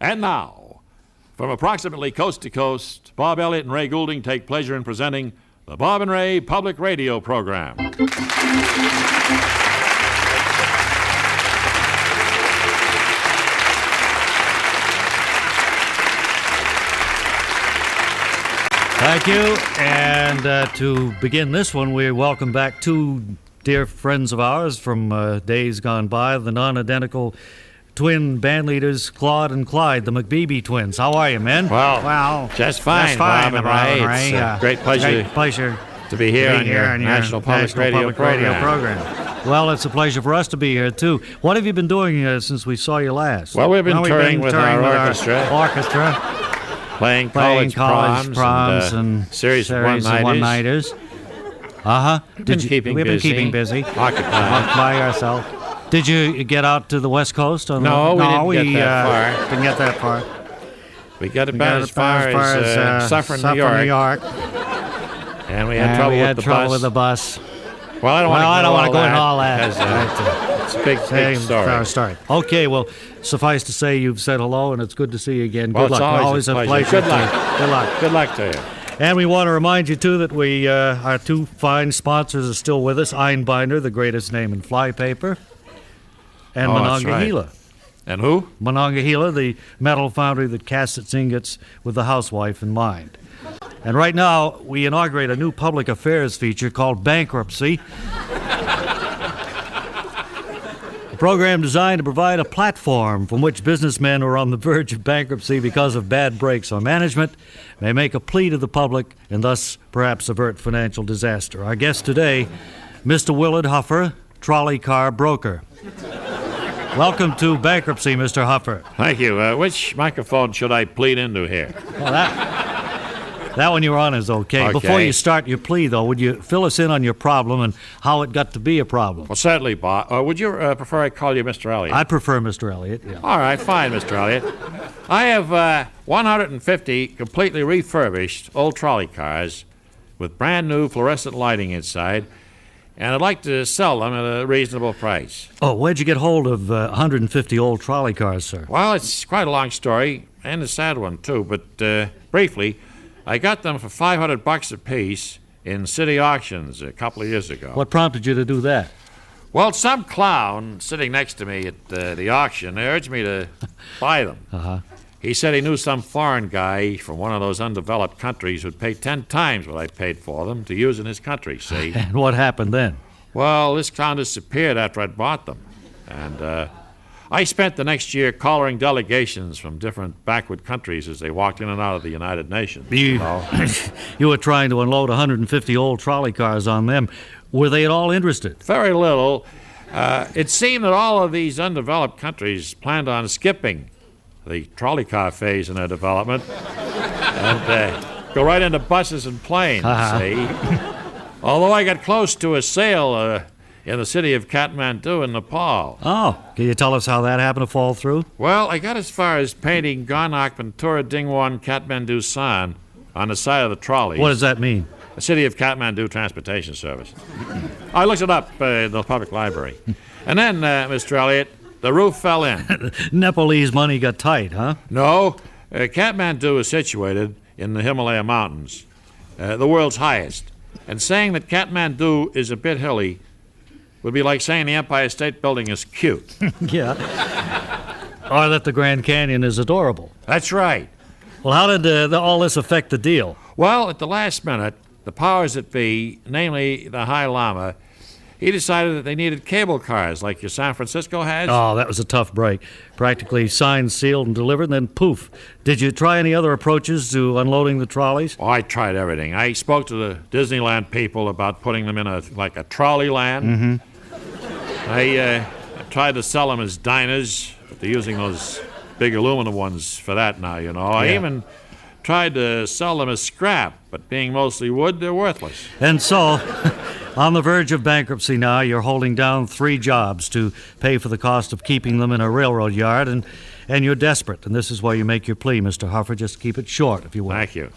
And now, from approximately coast to coast, Bob Elliott and Ray Goulding take pleasure in presenting the Bob and Ray Public Radio Program. Thank you. And to begin this one, we welcome back two dear friends of ours from days gone by, the non-identical twin band leaders, Claude and Clyde, the McBeeBee Twins. How are you, men? Well, just fine, Bob and Ray. It's a great pleasure to be here on your National Public Radio Program. Well, it's a pleasure for us to be here, too. What have you been doing since we saw you last? Well, we've been touring with our orchestra. Playing college proms and series of one-nighters. We've been keeping busy. Occupied. By ourselves. Did you get out to the West Coast? No, we didn't get that far. Didn't get that far. We got about as far as Suffern, New York. And we had trouble with the bus. Well, I don't want to go into all that. It's a big story. Okay, well, suffice to say you've said hello, and it's good to see you again. Well, good luck. Always a pleasure. Good luck. Good luck to you. And we want to remind you, too, that our two fine sponsors are still with us. Einbinder, the greatest name in flypaper, and Monongahela. Right. And who? Monongahela, the metal foundry that casts its ingots with the housewife in mind. And right now, we inaugurate a new public affairs feature called Bankruptcy. A program designed to provide a platform from which businessmen who are on the verge of bankruptcy because of bad breaks on management may make a plea to the public and thus perhaps avert financial disaster. Our guest today, Mr. Willard Huffer, trolley car broker. Welcome to Bankruptcy, Mr. Huffer. Thank you. Which microphone should I plead into here? Well, that one you're on is okay. Before you start your plea, though, would you fill us in on your problem and how it got to be a problem? Well, certainly, Bob. Would you prefer I call you Mr. Elliott? I'd prefer Mr. Elliott, yeah. All right, fine, Mr. Elliott. I have 150 completely refurbished old trolley cars with brand-new fluorescent lighting inside, and I'd like to sell them at a reasonable price. Oh, where'd you get hold of 150 old trolley cars, sir? Well, it's quite a long story, and a sad one, too, but briefly, I got them for $500 a piece in city auctions a couple of years ago. What prompted you to do that? Well, some clown sitting next to me at the auction urged me to buy them. He said he knew some foreign guy from one of those undeveloped countries who'd pay 10 times what I paid for them to use in his country, see? And what happened then? Well, this clown disappeared after I'd bought them. And I spent the next year collaring delegations from different backward countries as they walked in and out of the United Nations. You were trying to unload 150 old trolley cars on them. Were they at all interested? Very little. It seemed that all of these undeveloped countries planned on skipping the trolley car phase in their development and go right into buses and planes, see? Although I got close to a sale in the city of Kathmandu in Nepal. Oh, can you tell us how that happened to fall through? Well, I got as far as painting Garnak Ventura Dingwan Kathmandu San on the side of the trolleys. What does that mean? The City of Kathmandu Transportation Service. I looked it up in the public library. And then, Mr. Elliott, the roof fell in. Nepalese money got tight, huh? No. Kathmandu is situated in the Himalaya Mountains, the world's highest. And saying that Kathmandu is a bit hilly would be like saying the Empire State Building is cute. Yeah. Or that the Grand Canyon is adorable. That's right. Well, how did all this affect the deal? Well, at the last minute, the powers that be, namely the High Lama, he decided that they needed cable cars like your San Francisco has. Oh, that was a tough break. Practically signed, sealed, and delivered, and then poof. Did you try any other approaches to unloading the trolleys? Oh, I tried everything. I spoke to the Disneyland people about putting them in a trolley land. I tried to sell them as diners, but they're using those big aluminum ones for that now, you know. Yeah. I even tried to sell them as scrap, but being mostly wood, they're worthless. And so, on the verge of bankruptcy now, you're holding down 3 jobs to pay for the cost of keeping them in a railroad yard, and you're desperate. And this is why you make your plea, Mr. Huffer. Just keep it short, if you will. Thank you.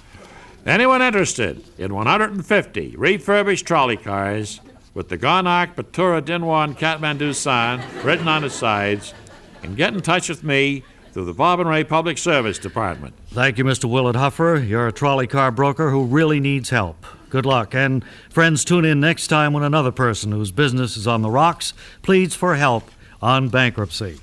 Anyone interested in 150 refurbished trolley cars with the Garnak Ventura Dingwan Kathmandu sign written on the sides, and get in touch with me through the Bob and Ray Public Service Department. Thank you, Mr. Willard Huffer. You're a trolley car broker who really needs help. Good luck. And friends, tune in next time when another person whose business is on the rocks pleads for help on bankruptcy.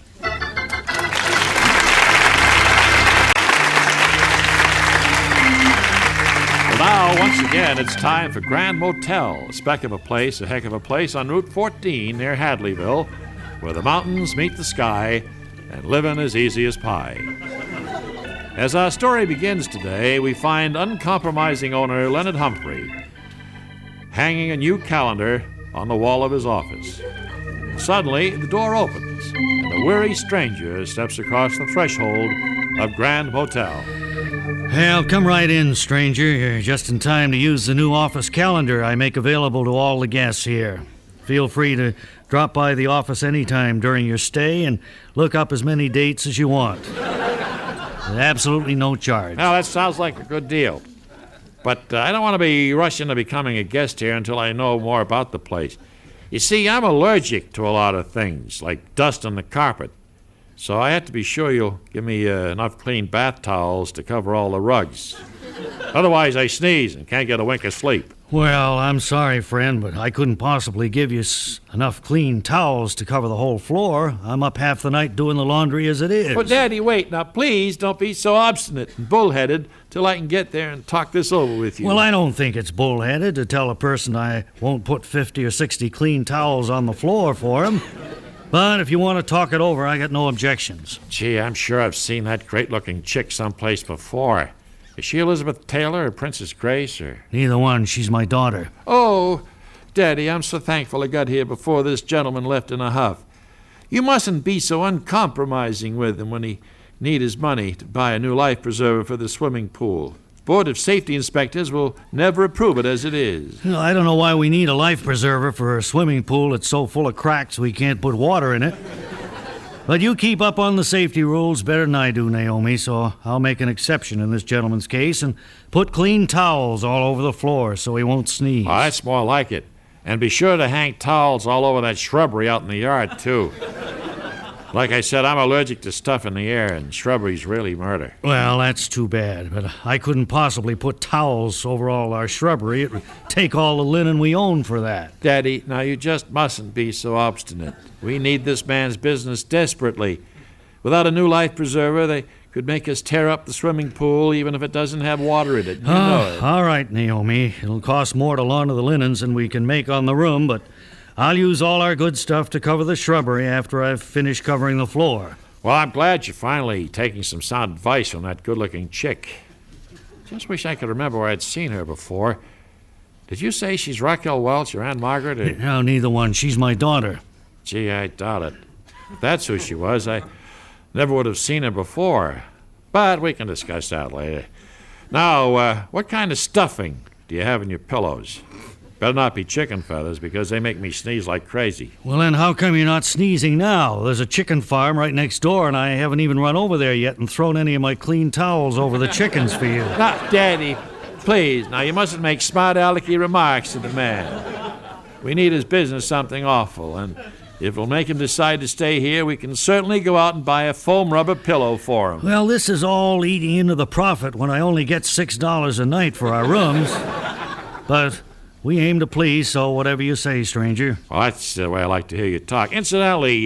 Now, once again, it's time for Grand Motel, a speck of a place, a heck of a place on Route 14 near Hadleyville, where the mountains meet the sky and living is easy as pie. As our story begins today, we find uncompromising owner Leonard Humphrey hanging a new calendar on the wall of his office. Suddenly, the door opens, and a weary stranger steps across the threshold of Grand Motel. Well, come right in, stranger. You're just in time to use the new office calendar I make available to all the guests here. Feel free to drop by the office anytime during your stay and look up as many dates as you want. Absolutely no charge. Now, that sounds like a good deal. But I don't want to be rushing to becoming a guest here until I know more about the place. You see, I'm allergic to a lot of things, like dust on the carpet. So I have to be sure you'll give me enough clean bath towels to cover all the rugs. Otherwise, I sneeze and can't get a wink of sleep. Well, I'm sorry, friend, but I couldn't possibly give you enough clean towels to cover the whole floor. I'm up half the night doing the laundry as it is. But, Daddy, wait. Now, please don't be so obstinate and bullheaded till I can get there and talk this over with you. Well, I don't think it's bullheaded to tell a person I won't put 50 or 60 clean towels on the floor for him. But if you want to talk it over, I got no objections. Gee, I'm sure I've seen that great-looking chick someplace before. Is she Elizabeth Taylor or Princess Grace or... Neither one. She's my daughter. Oh, Daddy, I'm so thankful I got here before this gentleman left in a huff. You mustn't be so uncompromising with him when he need his money to buy a new life preserver for the swimming pool. Board of Safety inspectors will never approve it as it is. Well, I don't know why we need a life preserver for a swimming pool that's so full of cracks we can't put water in it. But you keep up on the safety rules better than I do, Naomi, so I'll make an exception in this gentleman's case and put clean towels all over the floor so he won't sneeze. Oh, that's more like it. And be sure to hang towels all over that shrubbery out in the yard, too. Like I said, I'm allergic to stuff in the air, and shrubbery's really murder. Well, that's too bad, but I couldn't possibly put towels over all our shrubbery. It would take all the linen we own for that. Daddy, now you just mustn't be so obstinate. We need this man's business desperately. Without a new life preserver, they could make us tear up the swimming pool even if it doesn't have water in it. You know it. All right, Naomi. It'll cost more to launder the linens than we can make on the room, but I'll use all our good stuff to cover the shrubbery after I've finished covering the floor. Well, I'm glad you're finally taking some sound advice from that good-looking chick. Just wish I could remember where I'd seen her before. Did you say she's Raquel Welch or Aunt Margaret? Or... No, neither one. She's my daughter. Gee, I doubt it. If that's who she was, I never would have seen her before. But we can discuss that later. Now, what kind of stuffing do you have in your pillows? Better not be chicken feathers, because they make me sneeze like crazy. Well, then how come you're not sneezing now? There's a chicken farm right next door, and I haven't even run over there yet and thrown any of my clean towels over the chickens for you. Now, Daddy, please, now you mustn't make smart alecky remarks to the man. We need his business something awful, and if it'll make him decide to stay here, we can certainly go out and buy a foam rubber pillow for him. Well, this is all eating into the profit when I only get $6 a night for our rooms. But we aim to please, so whatever you say, stranger. Well, that's the way I like to hear you talk. Incidentally,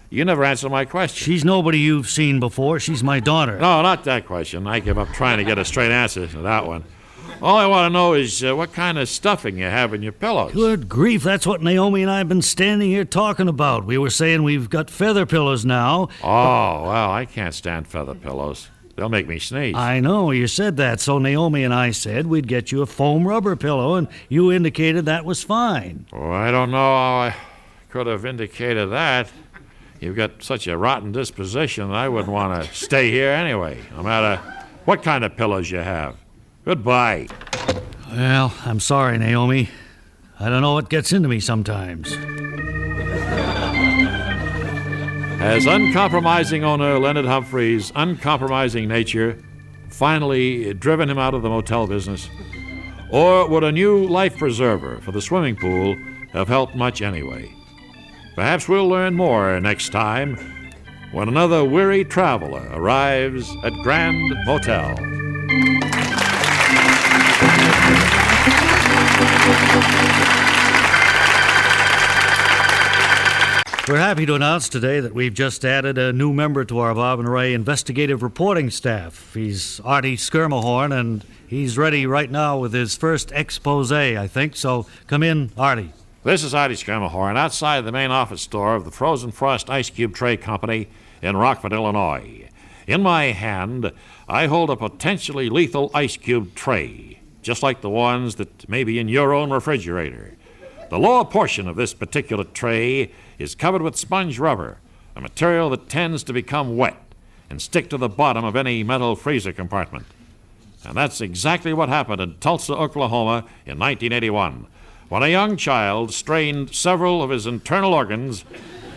you never answered my question. She's nobody you've seen before. She's my daughter. No, not that question. I give up trying to get a straight answer to that one. All I want to know is what kind of stuffing you have in your pillows. Good grief, that's what Naomi and I have been standing here talking about. We were saying we've got feather pillows now. Oh, well, I can't stand feather pillows. They'll make me sneeze. I know, you said that, so Naomi and I said we'd get you a foam rubber pillow, and you indicated that was fine. Well, I don't know how I could have indicated that. You've got such a rotten disposition that I wouldn't want to stay here anyway, no matter what kind of pillows you have. Goodbye. Well, I'm sorry, Naomi. I don't know what gets into me sometimes. Has uncompromising owner Leonard Humphrey's uncompromising nature finally driven him out of the motel business? Or would a new life preserver for the swimming pool have helped much anyway? Perhaps we'll learn more next time when another weary traveler arrives at Grand Motel. We're happy to announce today that we've just added a new member to our Bob and Ray investigative reporting staff. He's Artie Schermerhorn, and he's ready right now with his first expose, I think. So come in, Artie. This is Artie Schermerhorn outside the main office door of the Frozen Frost Ice Cube Tray Company in Rockford, Illinois. In my hand, I hold a potentially lethal ice cube tray, just like the ones that may be in your own refrigerator. The lower portion of this particular tray is covered with sponge rubber, a material that tends to become wet and stick to the bottom of any metal freezer compartment. And that's exactly what happened in Tulsa, Oklahoma in 1981, when a young child strained several of his internal organs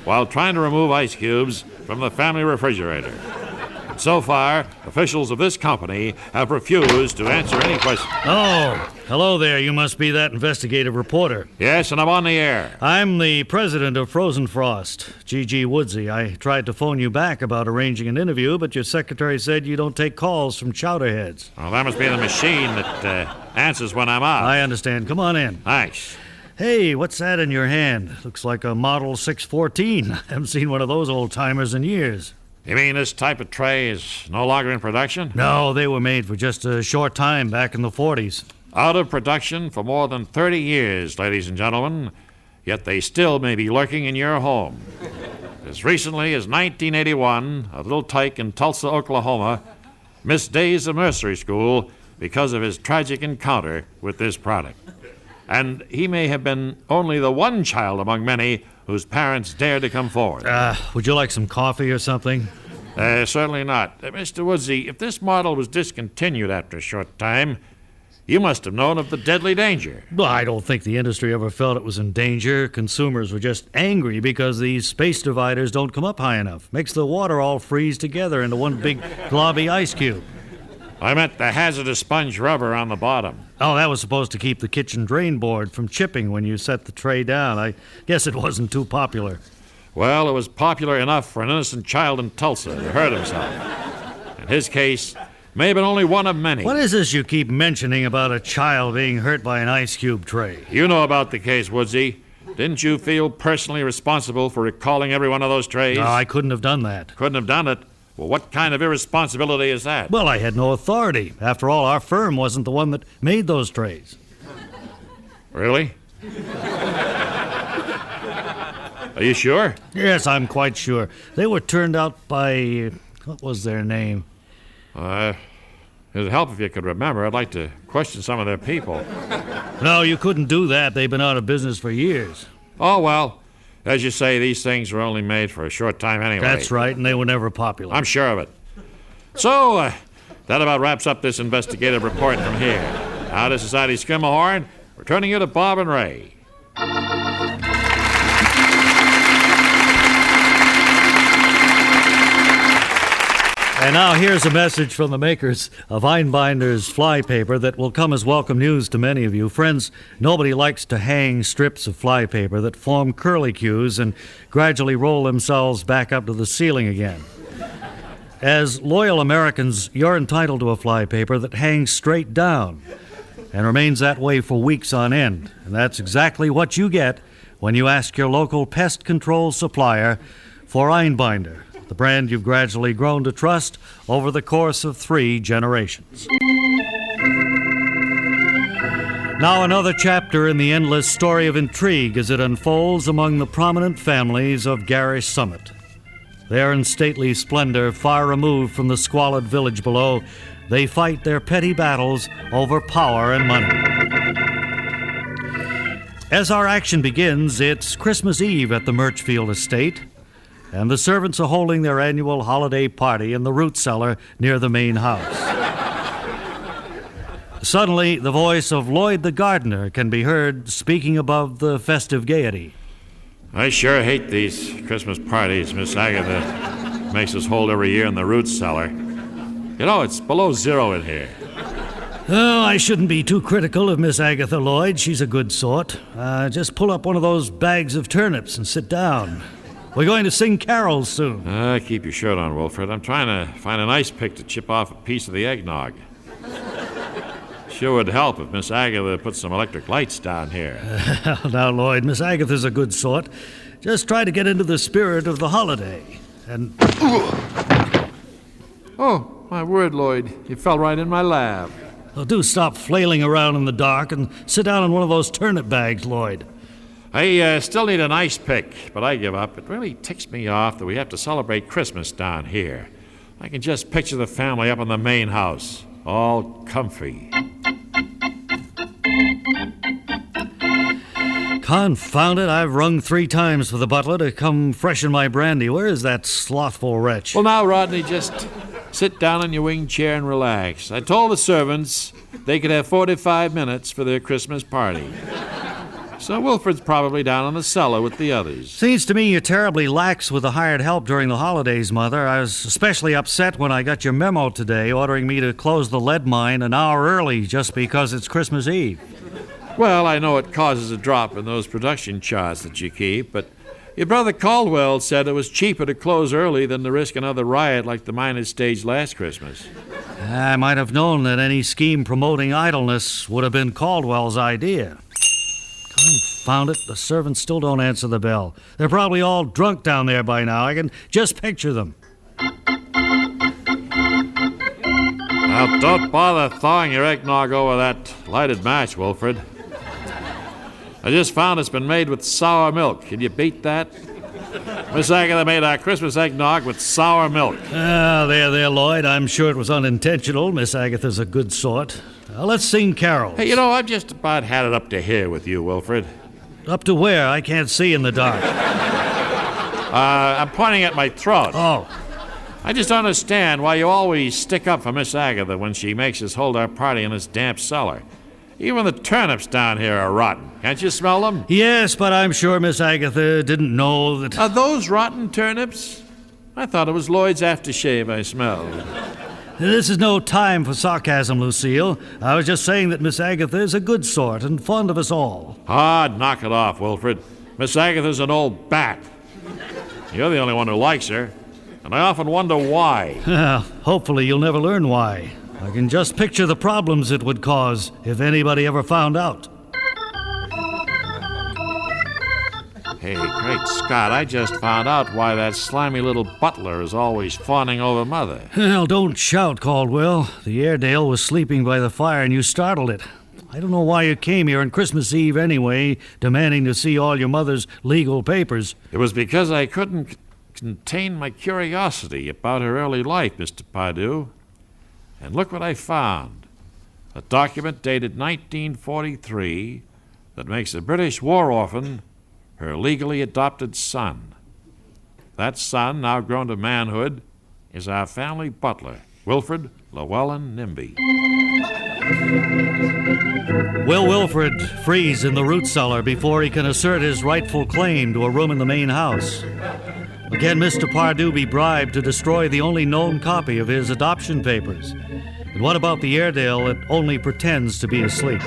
while trying to remove ice cubes from the family refrigerator. And so far, officials of this company have refused to answer any questions. Oh, hello there. You must be that investigative reporter. Yes, and I'm on the air. I'm the president of Frozen Frost, G.G. Woodsy. I tried to phone you back about arranging an interview, but your secretary said you don't take calls from chowderheads. Well, that must be the machine that answers when I'm out. I understand. Come on in. Thanks. Hey, what's that in your hand? Looks like a Model 614. I haven't seen one of those old-timers in years. You mean this type of tray is no longer in production? No, they were made for just a short time back in the 40s. Out of production for more than 30 years, ladies and gentlemen, yet they still may be lurking in your home. As recently as 1981, a little tyke in Tulsa, Oklahoma, missed days of nursery school because of his tragic encounter with this product. And he may have been only the one child among many whose parents dared to come forward. Would you like some coffee or something? Certainly not. Mr. Woodsy, if this model was discontinued after a short time, you must have known of the deadly danger. Well, I don't think the industry ever felt it was in danger. Consumers were just angry because these space dividers don't come up high enough. Makes the water all freeze together into one big globby ice cube. I meant the hazardous sponge rubber on the bottom. Oh, that was supposed to keep the kitchen drain board from chipping when you set the tray down. I guess it wasn't too popular. Well, it was popular enough for an innocent child in Tulsa to hurt himself. In his case, may have been only one of many. What is this you keep mentioning about a child being hurt by an ice cube tray? You know about the case, Woodsy. Didn't you feel personally responsible for recalling every one of those trays? No, I couldn't have done that. Couldn't have done it? Well, what kind of irresponsibility is that? Well, I had no authority. After all, our firm wasn't the one that made those trays. Really? Are you sure? Yes, I'm quite sure. They were turned out by... what was their name? It'd help if you could remember. I'd like to question some of their people. No, you couldn't do that. They've been out of business for years. Oh, well, as you say, these things were only made for a short time anyway. That's right, and they were never popular. I'm sure of it. So, that about wraps up this investigative report from here. Now, this is Artie Schermerhorn, returning you to Bob and Ray. And now here's a message from the makers of Einbinder's Flypaper that will come as welcome news to many of you. Friends, nobody likes to hang strips of flypaper that form curlicues and gradually roll themselves back up to the ceiling again. As loyal Americans, you're entitled to a flypaper that hangs straight down and remains that way for weeks on end. And that's exactly what you get when you ask your local pest control supplier for Einbinder, the brand you've gradually grown to trust over the course of 3 generations. Now another chapter in the endless story of intrigue as it unfolds among the prominent families of Garish Summit. There in stately splendor, far removed from the squalid village below, they fight their petty battles over power and money. As our action begins, it's Christmas Eve at the Murchfield estate, and the servants are holding their annual holiday party in the root cellar near the main house. Suddenly, the voice of Lloyd the gardener can be heard speaking above the festive gaiety. I sure hate these Christmas parties Miss Agatha makes us hold every year in the root cellar. You know, it's below zero in here. Oh, I shouldn't be too critical of Miss Agatha Lloyd. She's a good sort. Just pull up one of those bags of turnips and sit down. We're going to sing carols soon. Keep your shirt on, Wilfred. I'm trying to find an ice pick to chip off a piece of the eggnog. Sure would help if Miss Agatha put some electric lights down here. Now, Lloyd, Miss Agatha's a good sort. Just try to get into the spirit of the holiday. And... Oh, my word, Lloyd. You fell right in my lap. Well, do stop flailing around in the dark and sit down in one of those turnip bags, Lloyd. I still need an ice pick, but I give up. It really ticks me off that we have to celebrate Christmas down here. I can just picture the family up in the main house, all comfy. Confound it, I've rung 3 times for the butler to come freshen my brandy. Where is that slothful wretch? Well, now, Rodney, just sit down in your wing chair and relax. I told the servants they could have 45 minutes for their Christmas party. So Wilfred's probably down in the cellar with the others. Seems to me you're terribly lax with the hired help during the holidays, Mother. I was especially upset when I got your memo today ordering me to close the lead mine an hour early just because it's Christmas Eve. Well, I know it causes a drop in those production charts that you keep, but your brother Caldwell said it was cheaper to close early than to risk another riot like the miners staged last Christmas. I might have known that any scheme promoting idleness would have been Caldwell's idea. Confound it, the servants still don't answer the bell. They're probably all drunk down there by now. I can just picture them. Now, don't bother thawing your eggnog over that lighted match, Wilfred. I just found it's been made with sour milk. Can you beat that? Miss Agatha made our Christmas eggnog with sour milk. There, Lloyd. I'm sure it was unintentional. Miss Agatha's a good sort. Let's sing carols. Hey, I've just about had it up to here with you, Wilfred. Up to where? I can't see in the dark. I'm pointing at my throat. Oh. I just don't understand why you always stick up for Miss Agatha when she makes us hold our party in this damp cellar. Even the turnips down here are rotten. Can't you smell them? Yes, but I'm sure Miss Agatha didn't know that... Are those rotten turnips? I thought it was Lloyd's aftershave I smelled. This is no time for sarcasm, Lucille. I was just saying that Miss Agatha is a good sort and fond of us all. Knock it off, Wilfred. Miss Agatha's an old bat. You're the only one who likes her, and I often wonder why. Hopefully you'll never learn why. I can just picture the problems it would cause if anybody ever found out. Hey, great Scott, I just found out why that slimy little butler is always fawning over Mother. Well, don't shout, Caldwell. The Airedale was sleeping by the fire and you startled it. I don't know why you came here on Christmas Eve anyway, demanding to see all your mother's legal papers. It was because I couldn't contain my curiosity about her early life, Mr. Pardue. And look what I found. A document dated 1943 that makes a British war orphan her legally adopted son. That son, now grown to manhood, is our family butler, Wilfred Llewellyn Nimby. Will Wilfred freeze in the root cellar before he can assert his rightful claim to a room in the main house? Can Mr. Pardue be bribed to destroy the only known copy of his adoption papers? And what about the Airedale that only pretends to be asleep?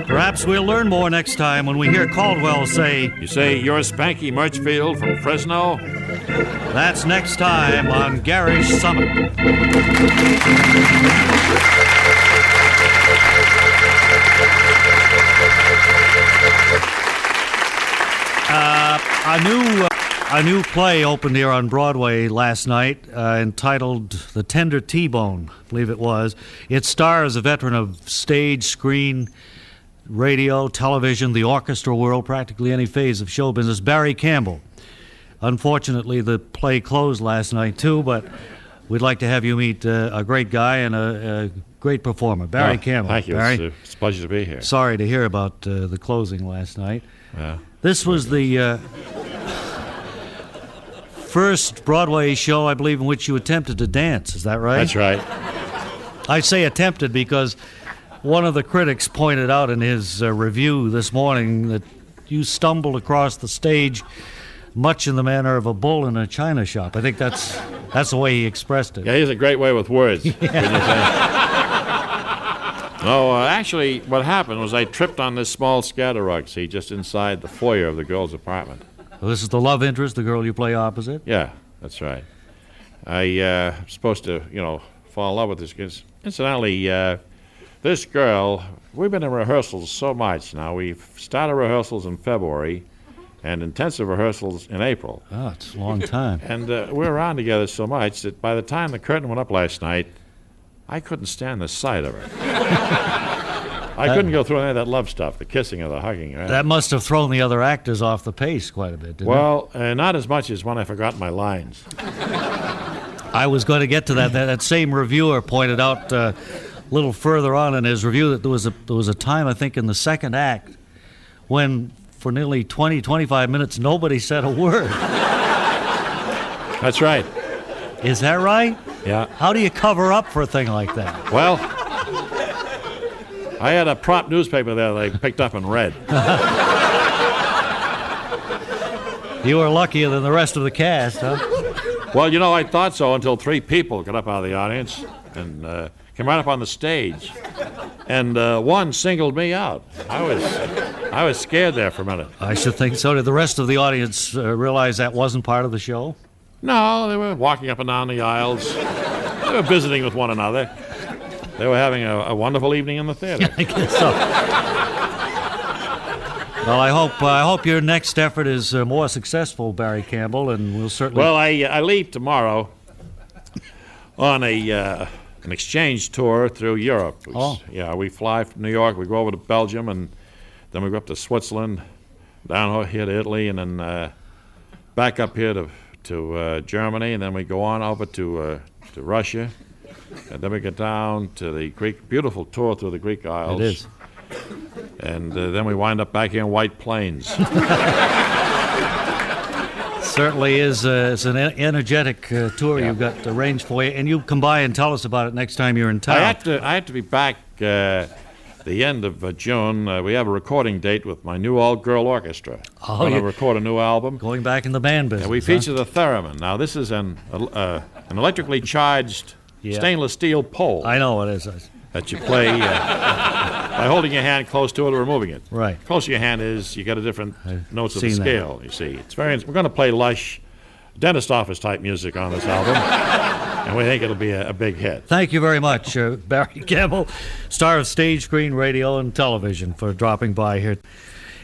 Perhaps we'll learn more next time when we hear Caldwell say... You say you're Spanky Murchfield from Fresno? That's next time on Garish Summit. A new play opened here on Broadway last night entitled The Tender T-Bone, I believe it was. It stars a veteran of stage, screen, radio, television, the orchestra world, practically any phase of show business, Barry Campbell. Unfortunately, the play closed last night, too, but we'd like to have you meet a great guy and a great performer, Barry Campbell. Thank you. Barry, It's a pleasure to be here. sorry to hear about the closing last night. Yeah. This was the first Broadway show, I believe, in which you attempted to dance. Is that right? That's right. I say attempted because one of the critics pointed out in his review this morning that you stumbled across the stage much in the manner of a bull in a china shop. I think that's the way he expressed it. Yeah, he has a great way with words. No, actually, what happened was I tripped on this small scatter rug, see, just inside the foyer of the girl's apartment. This is the love interest, the girl you play opposite? Yeah, that's right. I supposed to, fall in love with this kid. Incidentally, this girl, we've been in rehearsals so much now. We've started rehearsals in February and intensive rehearsals in April. Oh, it's a long time. And we're around together so much that by the time the curtain went up last night, I couldn't stand the sight of her. I couldn't go through any of that love stuff, the kissing or the hugging. Right? That must have thrown the other actors off the pace quite a bit, didn't it? Well, not as much as when I forgot my lines. I was going to get to that. That same reviewer pointed out a little further on in his review that there was a time, I think, in the second act when for nearly 20, 25 minutes nobody said a word. That's right. Is that right? Yeah. How do you cover up for a thing like that? Well, I had a prop newspaper there that I picked up and read. You were luckier than the rest of the cast, huh? Well, I thought so until 3 people got up out of the audience and came right up on the stage. And one singled me out. I was scared there for a minute. I should think so. Did the rest of the audience realize that wasn't part of the show? No, they were walking up and down the aisles. They were visiting with one another. They were having a wonderful evening in the theater. I guess so. Well, I hope your next effort is more successful, Barry Campbell, and we'll certainly... Well, I leave tomorrow on an exchange tour through Europe. Yeah, we fly from New York, we go over to Belgium, and then we go up to Switzerland, down here to Italy, and then back up here to Germany, and then we go on over to Russia, and then we get down to the beautiful tour through the Greek Isles. It is. And then we wind up back here in White Plains. Certainly is. It's an energetic tour you've got arranged for you, and you come by and tell us about it next time you're in town. I had to be back the end of June. We have a recording date with my new all-girl orchestra. Oh, We're going to record a new album. Going back in the band business. And we feature the theremin. Now, this is an electrically charged stainless steel pole. I know it is. That you play by holding your hand close to it or removing it. Right. Closer your hand is, you get a different notes of the seen that. scale, you see. We're going to play lush, dentist office type music on this album, and we think it'll be a big hit. Thank you very much, Barry Campbell, star of stage, screen, radio, and television, for dropping by here.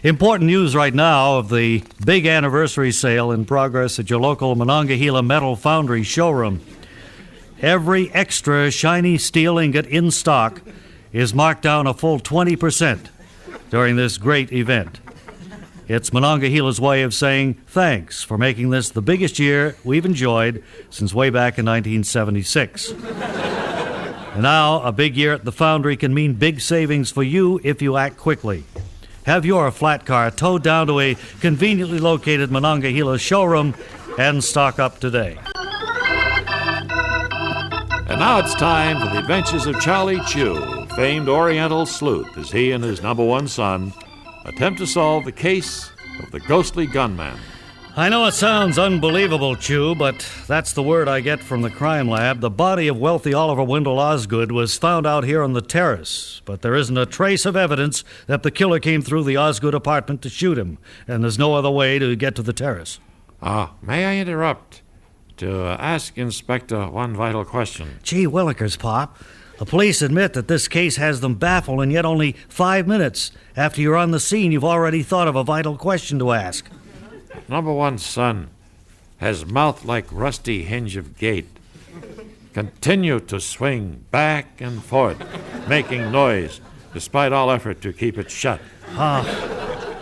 Important news right now of the big anniversary sale in progress at your local Monongahela Metal Foundry showroom. Every extra shiny steel ingot in stock is marked down a full 20% during this great event. It's Monongahela's way of saying thanks for making this the biggest year we've enjoyed since way back in 1976. And now, a big year at the Foundry can mean big savings for you if you act quickly. Have your flat car towed down to a conveniently located Monongahela showroom and stock up today. And now it's time for the adventures of Charley Chew, famed Oriental sleuth, as he and his number one son attempt to solve the case of the ghostly gunman. I know it sounds unbelievable, Chew, but that's the word I get from the crime lab. The body of wealthy Oliver Wendell Osgood was found out here on the terrace, but there isn't a trace of evidence that the killer came through the Osgood apartment to shoot him, and there's no other way to get to the terrace. May I interrupt to ask Inspector one vital question? Gee willikers, Pop. The police admit that this case has them baffled, and yet only 5 minutes after you're on the scene, you've already thought of a vital question to ask. Number one son has mouth like rusty hinge of gate. Continue to swing back and forth, making noise, despite all effort to keep it shut.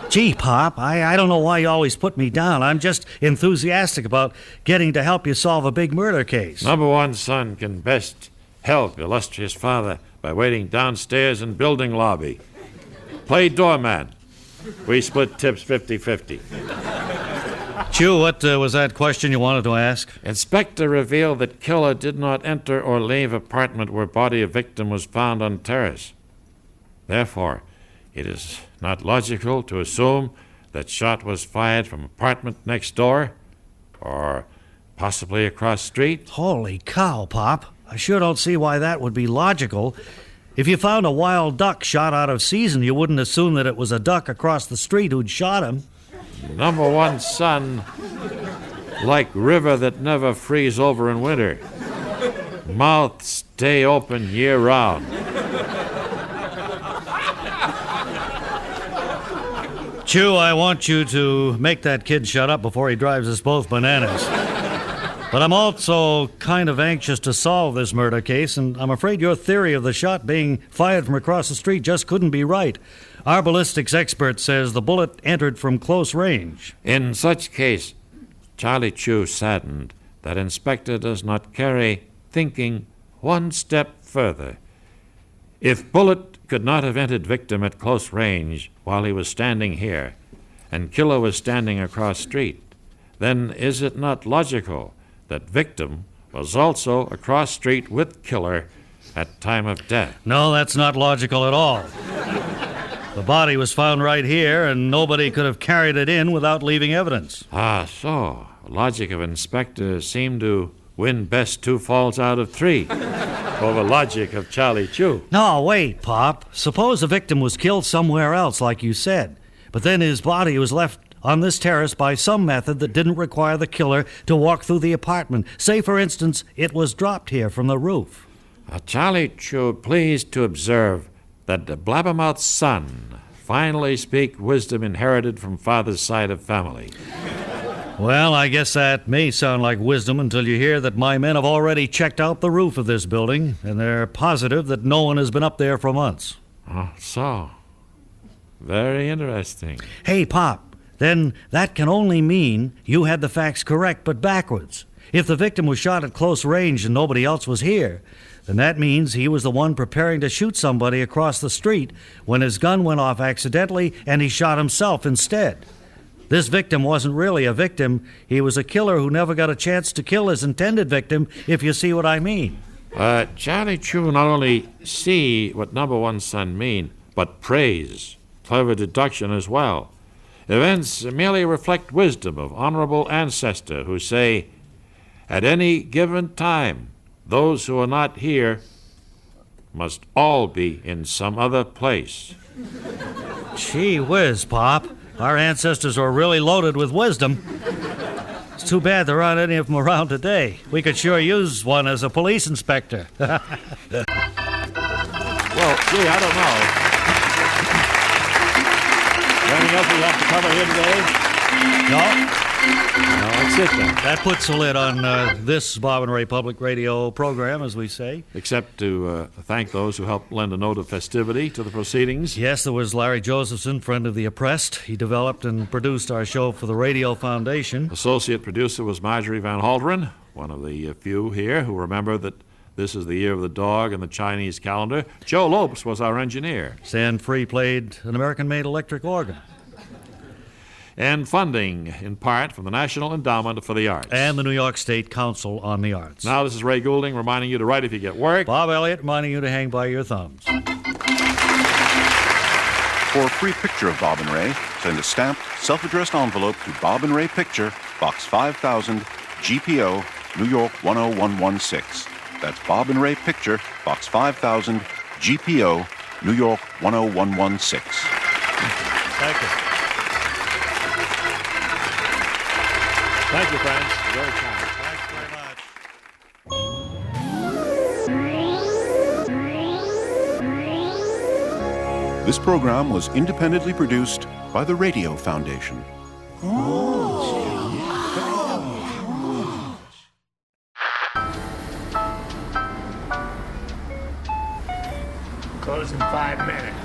Gee, Pop, I don't know why you always put me down. I'm just enthusiastic about getting to help you solve a big murder case. Number one son can best help illustrious father by waiting downstairs in building lobby. Play doorman. We split tips 50-50. Chew, what was that question you wanted to ask? Inspector revealed that killer did not enter or leave apartment where body of victim was found on terrace. Therefore, it is not logical to assume that shot was fired from apartment next door or possibly across street. Holy cow, Pop. I sure don't see why that would be logical. If you found a wild duck shot out of season, you wouldn't assume that it was a duck across the street who'd shot him. Number one son, like river that never freeze over in winter. Mouth stay open year round. Chew, I want you to make that kid shut up before he drives us both bananas. But I'm also kind of anxious to solve this murder case, and I'm afraid your theory of the shot being fired from across the street just couldn't be right. Our ballistics expert says the bullet entered from close range. In such case, Charley Chew saddened that Inspector does not carry thinking one step further. If bullet could not have entered victim at close range while he was standing here, and killer was standing across street, then is it not logical that victim was also across street with killer at time of death? No, that's not logical at all. The body was found right here, and nobody could have carried it in without leaving evidence. Ah, so logic of Inspector seemed to win best 2 falls out of 3 over logic of Charley Chew. No, wait, Pop. Suppose the victim was killed somewhere else, like you said, but then his body was left on this terrace by some method that didn't require the killer to walk through the apartment. Say, for instance, it was dropped here from the roof. Charley Chew, pleased to observe that the blabbermouth's son finally speak wisdom inherited from father's side of family. Well, I guess that may sound like wisdom until you hear that my men have already checked out the roof of this building, and they're positive that no one has been up there for months. Oh, so. Very interesting. Hey, Pop, then that can only mean you had the facts correct, but backwards. If the victim was shot at close range and nobody else was here, then that means he was the one preparing to shoot somebody across the street when his gun went off accidentally and he shot himself instead. This victim wasn't really a victim. He was a killer who never got a chance to kill his intended victim, if you see what I mean. Charley Chew not only see what number one son mean, but praise. Clever deduction as well. Events merely reflect wisdom of honorable ancestor who say, at any given time, those who are not here must all be in some other place. Gee whiz, Pop. Our ancestors were really loaded with wisdom. It's too bad there aren't any of them around today. We could sure use one as a police inspector. Well, gee, I don't know. Anything else we have to cover here today? No? No, that's it then. That puts a lid on this Bob and Ray Public Radio program, as we say. Except to thank those who helped lend a note of festivity to the proceedings. Yes, there was Larry Josephson, friend of the oppressed. He developed and produced our show for the Radio Foundation. Associate producer was Marjorie Van Halderen, one of the few here who remember that this is the year of the dog in the Chinese calendar. Joe Lopes was our engineer. Stan Free played an American-made electric organ. And funding, in part, from the National Endowment for the Arts. And the New York State Council on the Arts. Now, this is Ray Goulding reminding you to write if you get work. Bob Elliott reminding you to hang by your thumbs. For a free picture of Bob and Ray, send a stamped, self-addressed envelope to Bob and Ray Picture, Box 5000, GPO, New York 10116. That's Bob and Ray Picture, Box 5000, GPO, New York 10116. Thank you. Thank you, friends. Very kind. Thanks very much. This program was independently produced by the Radio Foundation. Close in 5 minutes.